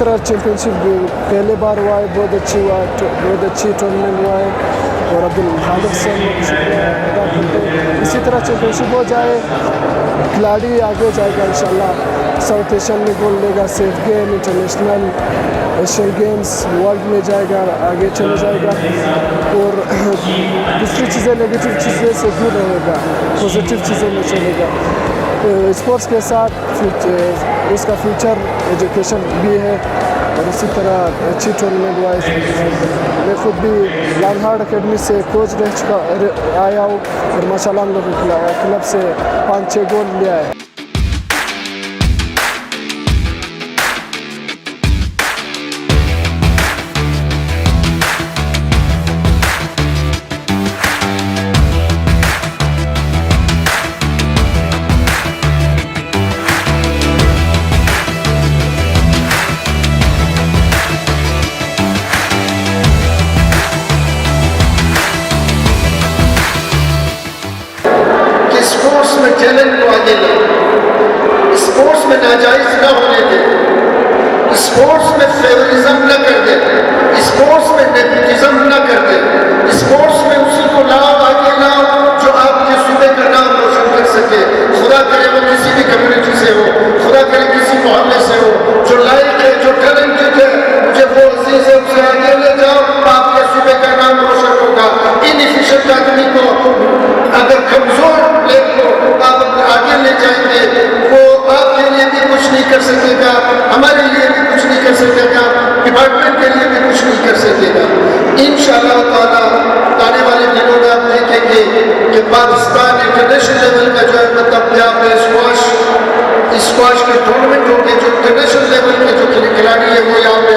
तरह चैम्पियनशिप पहले बार हुआ है, बहुत अच्छी टूर्नामेंट हुआ है और अब्दुल खालिद से हम लोग शुक्रिया अदा करते हैं। इसी तरह चैम्पियनशिप हो जाए, खिलाड़ी आगे जाएगा इंशाल्लाह, साउथ एशियन में गोल्ड लेगा, safe game, international Asian games, world में जाएगा, आगे चले जाएगा और दूसरी चीज़ें नेगेटिव चीज़ें से दूर रहेगा, पॉजिटिव चीज़ों में चलेगा। स्पोर्ट्स के साथ उसका फ्यूचर एजुकेशन भी है और इसी तरह अच्छी टूर्नामेंट हुआ है। मैं खुद भी लालहाड़ अकेडमी से कोच रह चुका आया हूँ और माशाल्लाह हम लोग क्लब से 5-6 गोल लिया है। स्पोर्ट्स में टैलेंट को आगे ला, स्पोर्ट्स में नाजायज ना होने दे, स्पोर्ट्स में फेवरिज्म न कर दे, स्पोर्ट्स में नेपोटिज्म न कर दे, स्पोर्ट्स में उसी को लाओ, आगे लाओ जो आपके सूबे का नाम रोशन कर सके। खुदा करे वो किसी भी कम्युनिटी से हो, खुदा करे किसी मोहल्ले से हो, जो लायक है, जो टैलेंटेड है, मुझे वो अजीज है, उसे आगे ले जाओ, आपके सूबे का नाम रोशन होगा। इनएफिशिएंट आदमी को अगर कमजोर प्लेयर को आप आगे ले जाएंगे, वो आपके लिए भी कुछ नहीं कर सकेगा, हमारे लिए भी कुछ नहीं कर सकेगा, डिपार्टमेंट के लिए भी कुछ नहीं कर सकेगा। इंशाअल्लाह ताला आने वाले दिनों में आप देखेंगे कि पाकिस्तान इंटरनेशनल लेवल का जो है मतलब यहाँ पे स्क्वाश के टूर्नामेंट होंगे, जो इंटरनेशनल लेवल के जो खिलाड़ी है वो यहाँ पे